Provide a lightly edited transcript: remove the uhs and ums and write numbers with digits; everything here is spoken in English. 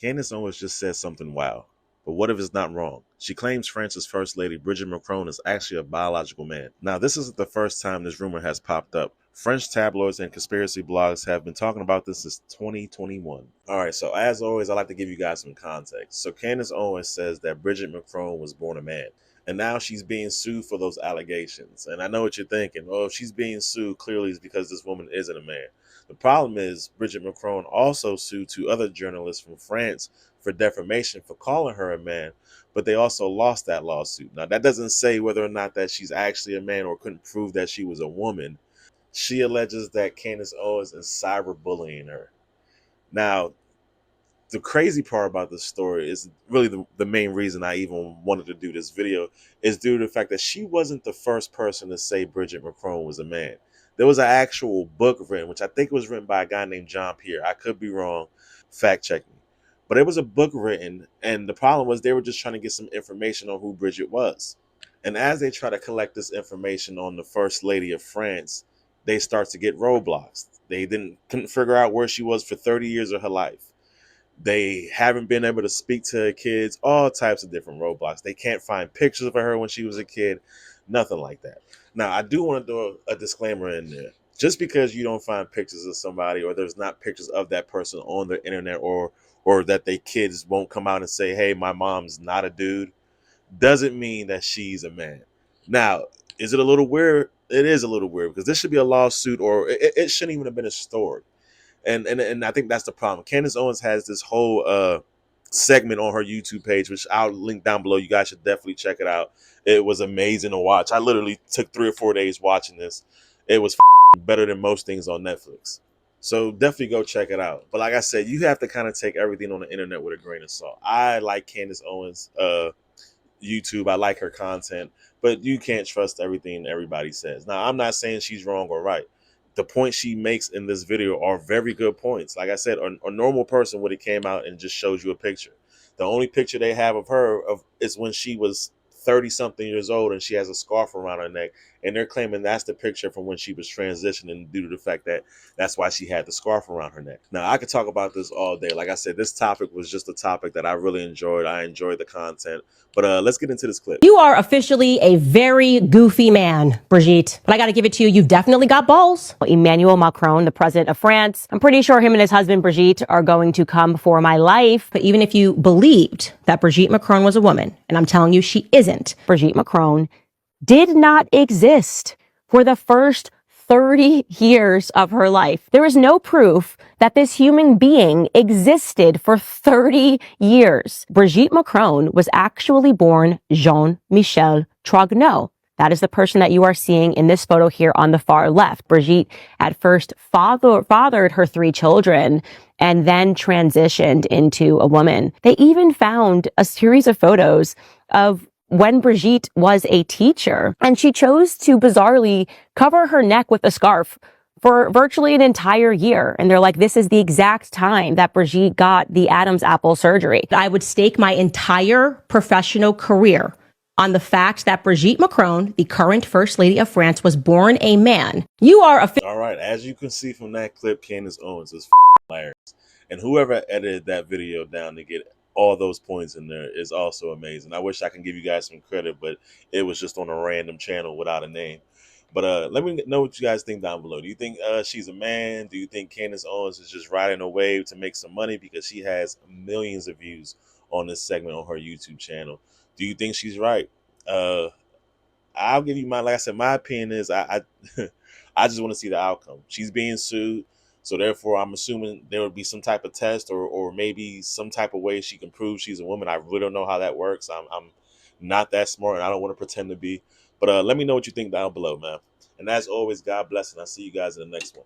Candace Owens just said something wild. But what if it's not wrong? She claims France's First Lady, Brigitte Macron, is actually a biological man. Now, this isn't the first time this rumor has popped up. French tabloids and conspiracy blogs have been talking about this since 2021. Alright, so as always, I like to give you guys some context. So Candace Owens says that Brigitte Macron was born a man. And now she's being sued for those allegations. And I know what you're thinking. Well, if she's being sued, clearly it's because this woman isn't a man. The problem is Brigitte Macron also sued two other journalists from France for defamation for calling her a man, but they also lost that lawsuit. Now, that doesn't say whether or not that she's actually a man or couldn't prove that she was a woman. She alleges that Candace Owens is cyberbullying her. Now, the crazy part about this story is really the main reason I even wanted to do this video is due to the fact that she wasn't the first person to say Brigitte Macron was a man. There was an actual book written, which I think was written by a guy named John Pierre. I could be wrong. Fact check me. But it was a book written, and the problem was they were just trying to get some information on who Brigitte was. And as they try to collect this information on the First Lady of France, they start to get roadblocks. They couldn't figure out where she was for 30 years of her life. They haven't been able to speak to her kids, all types of different roadblocks. They can't find pictures of her when she was a kid, nothing like that. Now, I do want to do a disclaimer in there. Just because you don't find pictures of somebody or there's not pictures of that person on the internet or that they kids won't come out and say, hey, my mom's not a dude, doesn't mean that she's a man. Now, is it a little weird? It is a little weird because this should be a lawsuit or it shouldn't even have been a story. And I think that's the problem. Candace Owens has this whole segment on her YouTube page, which I'll link down below. You guys should definitely check it out. It was amazing to watch. I literally took 3 or 4 days watching this. It was better than most things on Netflix. So definitely go check it out. But like I said, you have to kind of take everything on the internet with a grain of salt. I like Candace Owens YouTube. I like her content, but you can't trust everything everybody says. Now, I'm not saying she's wrong or right. The points she makes in this video are very good points. Like I said, a normal person would have came out and just showed you a picture. The only picture they have of her is when she was 30 something years old and she has a scarf around her neck, and they're claiming that's the picture from when she was transitioning due to the fact that that's why she had the scarf around her neck. Now, I could talk about this all day. Like I said, this topic was just a topic that I really enjoyed. I enjoyed the content, but let's get into this clip. You are officially a very goofy man, Brigitte. But I got to give it to you. You've definitely got balls. Emmanuel Macron, the president of France, I'm pretty sure him and his husband, Brigitte, are going to come for my life. But even if you believed that Brigitte Macron was a woman, and I'm telling you she isn't, Brigitte Macron did not exist for the first 30 years of her life. There is no proof that this human being existed for 30 years. Brigitte Macron was actually born Jean-Michel Trogneux. That is the person that you are seeing in this photo here on the far left. Brigitte at first fathered her 3 children and then transitioned into a woman. They even found a series of photos of when Brigitte was a teacher, and she chose to bizarrely cover her neck with a scarf for virtually an entire year. And they're like, this is the exact time that Brigitte got the Adam's apple surgery. I would stake my entire professional career on the fact that Brigitte Macron, the current First Lady of France, was born a man. You are a... All right, as you can see from that clip, Candace Owens is hilarious. And whoever edited that video down to get all those points in there is also amazing. I wish I can give you guys some credit, but it was just on a random channel without a name. But let me know what you guys think down below. Do you think she's a man? Do you think Candace Owens is just riding a wave to make some money because she has millions of views on this segment on her YouTube channel? Do you think she's right? I'll give you my, like I said, my opinion is I I just want to see the outcome. She's being sued. So therefore, I'm assuming there would be some type of test or maybe some type of way she can prove she's a woman. I really don't know how that works. I'm not that smart, and I don't want to pretend to be. But let me know what you think down below, man. And as always, God bless, and I'll see you guys in the next one.